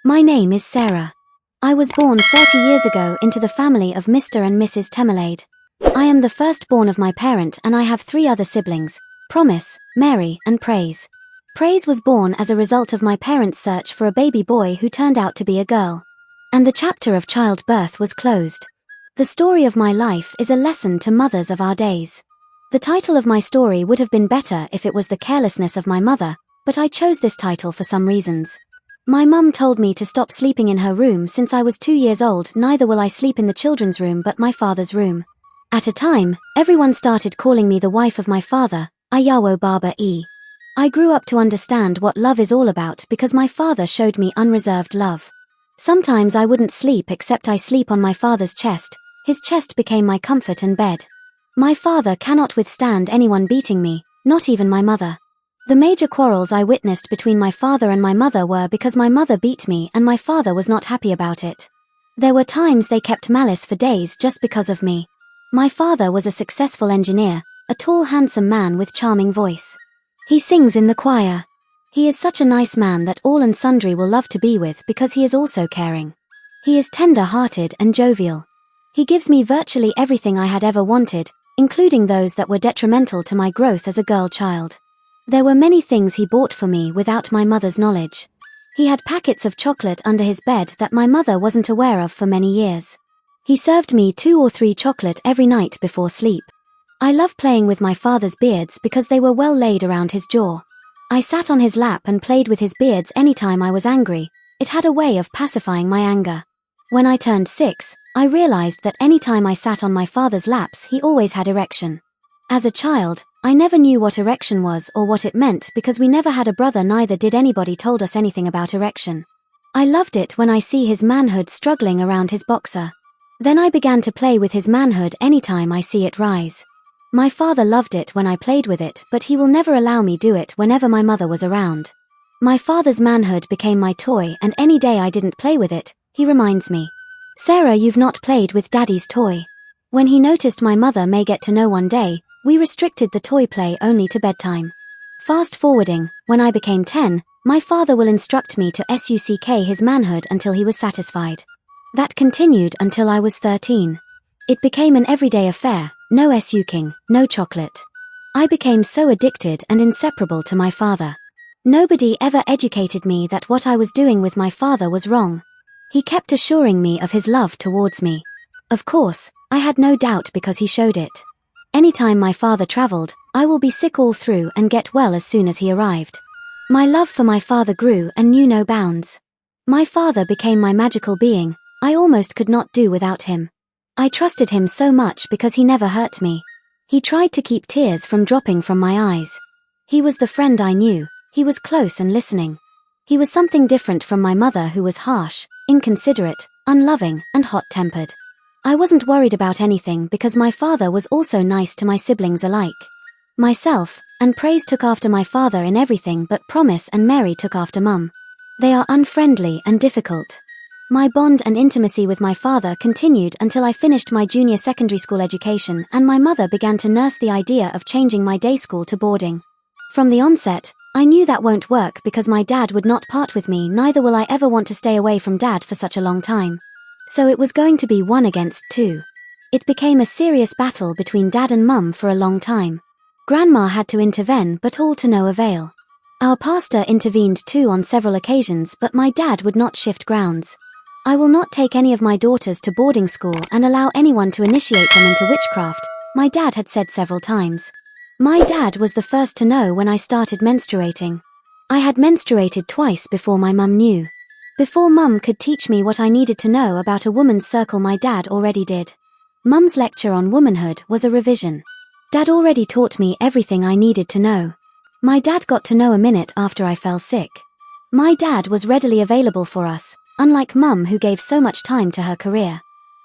My name is Sarah. I was born 30 years ago into the family of Mr. and Mrs. Temelade. I am the firstborn of my parent and I have three other siblings, Promise, Mary, and Praise. Praise was born as a result of my parents' search for a baby boy who turned out to be a girl. And the chapter of childbirth was closed. The story of my life is a lesson to mothers of our days. The title of my story would have been better if it was The Carelessness of My Mother, but I chose this title for some reasons. My mum told me to stop sleeping in her room since I was 2 years old. Neither will I sleep in the children's room but my father's room. At a time, everyone started calling me the wife of my father, Ayawo Baba E. I grew up to understand what love is all about because my father showed me unreserved love. Sometimes I wouldn't sleep except I sleep on my father's chest. His chest became my comfort and bed. My father cannot withstand anyone beating me, not even my mother. The major quarrels I witnessed between my father and my mother were because my mother beat me and my father was not happy about it. There were times they kept malice for days just because of me. My father was a successful engineer, a tall handsome man with charming voice. He sings in the choir. He is such a nice man that all and sundry will love to be with because he is also caring. He is tender-hearted and jovial. He gives me virtually everything I had ever wanted, including those that were detrimental to my growth as a girl child. There were many things he bought for me without my mother's knowledge. He had packets of chocolate under his bed that my mother wasn't aware of for many years. He served me 2 or 3 chocolate every night before sleep. I love playing with my father's beards because they were well laid around his jaw. I sat on his lap and played with his beards anytime I was angry. It had a way of pacifying my anger. When I turned 6, I realized that anytime I sat on my father's laps he always had erection. As a child, I never knew what erection was or what it meant because we never had a brother, neither did anybody told us anything about erection. I loved it when I see his manhood struggling around his boxer. Then I began to play with his manhood anytime I see it rise. My father loved it when I played with it, but he will never allow me do it whenever my mother was around. My father's manhood became my toy and any day I didn't play with it, he reminds me, "Sarah, you've not played with daddy's toy." When he noticed my mother may get to know one day, we restricted the toy play only to bedtime. Fast forwarding, when I became 10, my father will instruct me to suck his manhood until he was satisfied. That continued until I was 13. It became an everyday affair, no sucking, no chocolate. I became so addicted and inseparable to my father. Nobody ever educated me that what I was doing with my father was wrong. He kept assuring me of his love towards me. Of course, I had no doubt because he showed it. Anytime my father traveled, I will be sick all through and get well as soon as he arrived. My love for my father grew and knew no bounds. My father became my magical being. I almost could not do without him. I trusted him so much because he never hurt me. He tried to keep tears from dropping from my eyes. He was the friend I knew. He was close and listening. He was something different from my mother, who was harsh, inconsiderate, unloving, and hot-tempered. I wasn't worried about anything because my father was also nice to my siblings alike. Myself and Praise took after my father in everything, but Promise and Mary took after Mum. They are unfriendly and difficult. My bond and intimacy with my father continued until I finished my junior secondary school education and my mother began to nurse the idea of changing my day school to boarding. From the onset, I knew that won't work because my dad would not part with me, neither will I ever want to stay away from dad for such a long time. So it was going to be 1 against 2. It became a serious battle between dad and mum for a long time. Grandma had to intervene, but all to no avail. Our pastor intervened too on several occasions, but my dad would not shift grounds. I will not take any of my daughters to boarding school and allow anyone to initiate them into witchcraft, my dad had said several times. My dad was the first to know when I started menstruating. I had menstruated twice before my mum knew. Before Mum could teach me what I needed to know about a woman's circle, my dad already did. Mum's lecture on womanhood was a revision. Dad already taught me everything I needed to know. My dad got to know a minute after I fell sick. My dad was readily available for us, unlike Mum, who gave so much time to her career.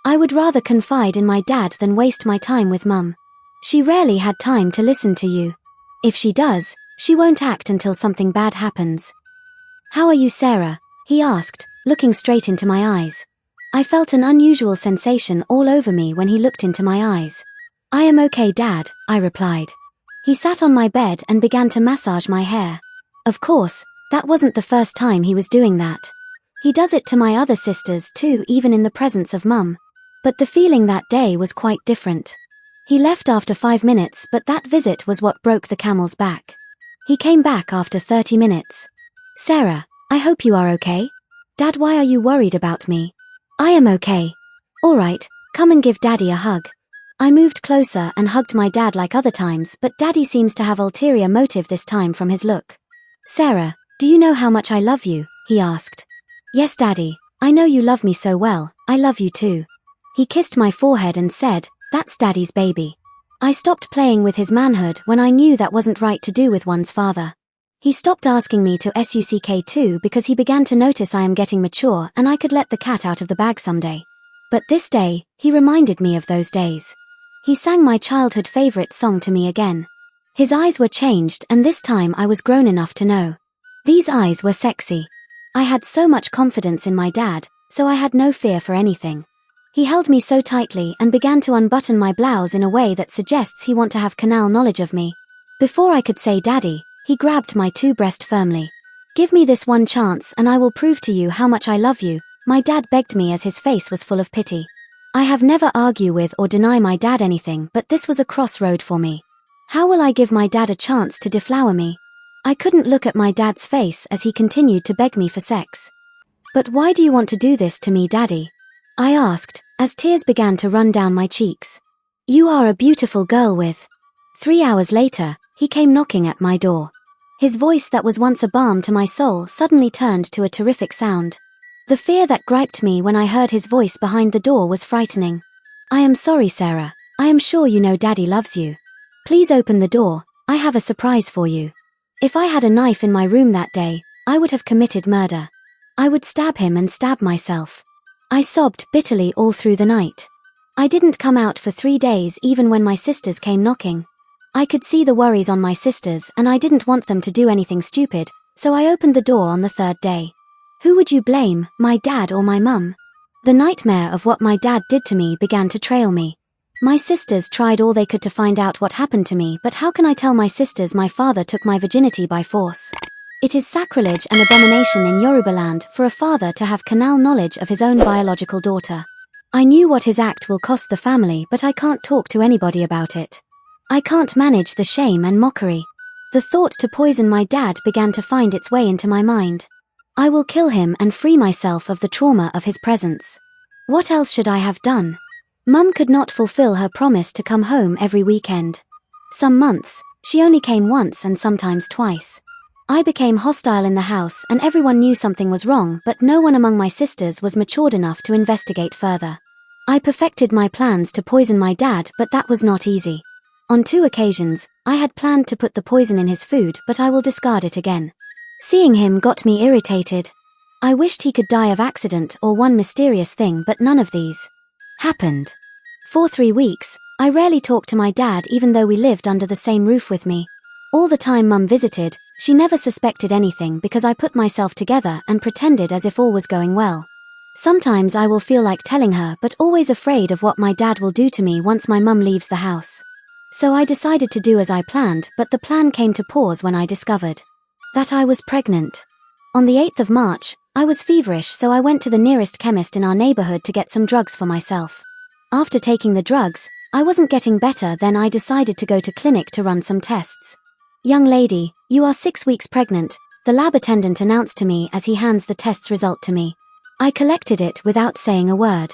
I would rather confide in my dad than waste my time with Mum. She rarely had time to listen to you. If she does, she won't act until something bad happens. "How are you, Sarah?" he asked, looking straight into my eyes. I felt an unusual sensation all over me when he looked into my eyes. "I am okay, Dad," I replied. He sat on my bed and began to massage my hair. Of course, that wasn't the first time he was doing that. He does it to my other sisters too, even in the presence of Mum. But the feeling that day was quite different. He left after 5 minutes, but that visit was what broke the camel's back. He came back after 30 minutes. Sarah, I hope you are okay. Dad, why are you worried about me? I am okay. Alright, come and give Daddy a hug. I moved closer and hugged my dad like other times, but Daddy seems to have ulterior motive this time from his look. Sarah, do you know how much I love you? He asked. Yes, Daddy, I know you love me so well, I love you too. He kissed my forehead and said, that's Daddy's baby. I stopped playing with his manhood when I knew that wasn't right to do with one's father. He stopped asking me to suck too because he began to notice I am getting mature and I could let the cat out of the bag someday. But this day, he reminded me of those days. He sang my childhood favorite song to me again. His eyes were changed, and this time I was grown enough to know. These eyes were sexy. I had so much confidence in my dad, so I had no fear for anything. He held me so tightly and began to unbutton my blouse in a way that suggests he want to have canal knowledge of me. Before I could say Daddy, he grabbed my two breasts firmly. Give me this one chance and I will prove to you how much I love you, my dad begged me as his face was full of pity. I have never argue with or deny my dad anything, but this was a crossroad for me. How will I give my dad a chance to deflower me? I couldn't look at my dad's face as he continued to beg me for sex. But why do you want to do this to me, Daddy? I asked, as tears began to run down my cheeks. You are a beautiful girl with. 3 hours later, he came knocking at my door. His voice that was once a balm to my soul suddenly turned to a terrific sound. The fear that gripped me when I heard his voice behind the door was frightening. I am sorry, Sarah. I am sure you know Daddy loves you. Please open the door, I have a surprise for you. If I had a knife in my room that day, I would have committed murder. I would stab him and stab myself. I sobbed bitterly all through the night. I didn't come out for 3 days even when my sisters came knocking. I could see the worries on my sisters and I didn't want them to do anything stupid, so I opened the door on the 3rd day. Who would you blame, my dad or my mum? The nightmare of what my dad did to me began to trail me. My sisters tried all they could to find out what happened to me, but how can I tell my sisters my father took my virginity by force? It is sacrilege and abomination in Yoruba land for a father to have canal knowledge of his own biological daughter. I knew what his act will cost the family, but I can't talk to anybody about it. I can't manage the shame and mockery. The thought to poison my dad began to find its way into my mind. I will kill him and free myself of the trauma of his presence. What else should I have done? Mum could not fulfill her promise to come home every weekend. Some months, she only came once and sometimes twice. I became hostile in the house and everyone knew something was wrong, but no one among my sisters was matured enough to investigate further. I perfected my plans to poison my dad, but that was not easy. On 2 occasions, I had planned to put the poison in his food, but I will discard it again. Seeing him got me irritated. I wished he could die of accident or one mysterious thing, but none of these happened. For 3 weeks, I rarely talked to my dad even though we lived under the same roof with me. All the time Mum visited, she never suspected anything because I put myself together and pretended as if all was going well. Sometimes I will feel like telling her, but always afraid of what my dad will do to me once my mum leaves the house. So I decided to do as I planned, but the plan came to pause when I discovered that I was pregnant. On the 8th of March, I was feverish, so I went to the nearest chemist in our neighborhood to get some drugs for myself. After taking the drugs, I wasn't getting better, then I decided to go to clinic to run some tests. Young lady, you are 6 weeks pregnant, the lab attendant announced to me as he hands the test's result to me. I collected it without saying a word.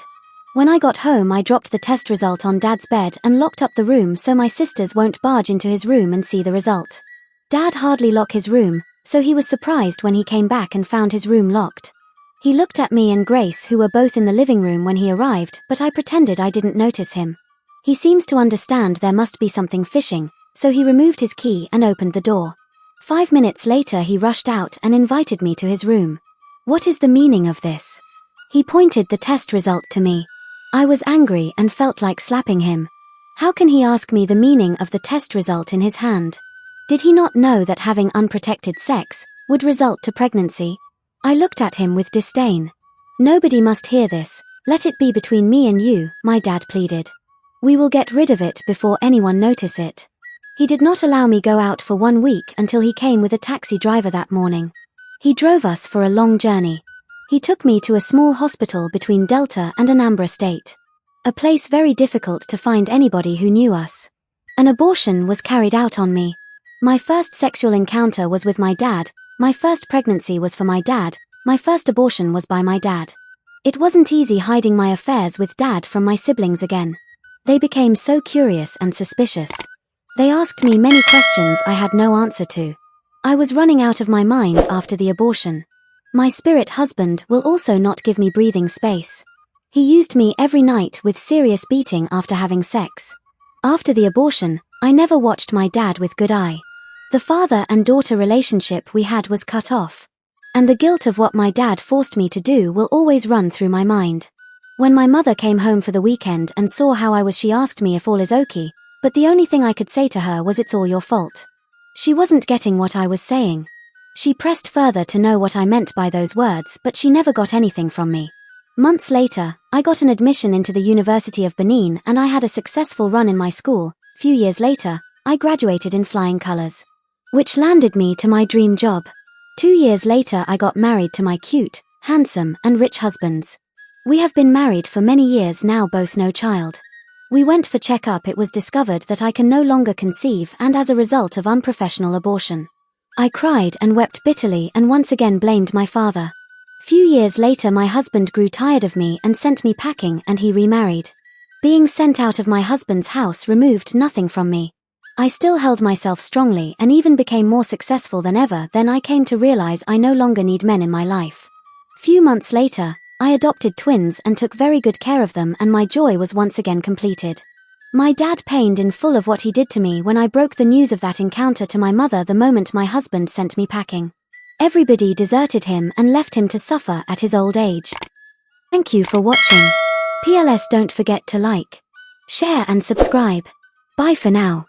When I got home, I dropped the test result on Dad's bed and locked up the room so my sisters won't barge into his room and see the result. Dad hardly locked his room, so he was surprised when he came back and found his room locked. He looked at me and Grace, who were both in the living room when he arrived, but I pretended I didn't notice him. He seems to understand there must be something fishing, so he removed his key and opened the door. 5 minutes later he rushed out and invited me to his room. What is the meaning of this? He pointed the test result to me. I was angry and felt like slapping him. How can he ask me the meaning of the test result in his hand? Did he not know that having unprotected sex would result to pregnancy? I looked at him with disdain. Nobody must hear this. Let it be between me and you, my dad pleaded. We will get rid of it before anyone notice it. He did not allow me go out for 1 week until he came with a taxi driver that morning. He drove us for a long journey. He took me to a small hospital between Delta and Anambra State. A place very difficult to find anybody who knew us. An abortion was carried out on me. My first sexual encounter was with my dad, my first pregnancy was for my dad, my first abortion was by my dad. It wasn't easy hiding my affairs with dad from my siblings again. They became so curious and suspicious. They asked me many questions I had no answer to. I was running out of my mind after the abortion. My spirit husband will also not give me breathing space. He used me every night with serious beating after having sex. After the abortion, I never watched my dad with good eye. The father and daughter relationship we had was cut off. And the guilt of what my dad forced me to do will always run through my mind. When my mother came home for the weekend and saw how I was, she asked me if all is okay, but the only thing I could say to her was it's all your fault. She wasn't getting what I was saying. She pressed further to know what I meant by those words, but she never got anything from me. Months later, I got an admission into the University of Benin and I had a successful run in my school. Few years later, I graduated in flying colors, which landed me to my dream job. 2 years later I got married to my cute, handsome and rich husbands. We have been married for many years now, both no child. We went for check-up. It was discovered that I can no longer conceive, and as a result of unprofessional abortion. I cried and wept bitterly and once again blamed my father. Few years later my husband grew tired of me and sent me packing, and he remarried. Being sent out of my husband's house removed nothing from me. I still held myself strongly and even became more successful than ever. Then I came to realize I no longer need men in my life. Few months later, I adopted twins and took very good care of them, and my joy was once again completed. My dad pained in full of what he did to me when I broke the news of that encounter to my mother the moment my husband sent me packing. Everybody deserted him and left him to suffer at his old age. Thank you for watching. PLS, don't forget to like, share and subscribe. Bye for now.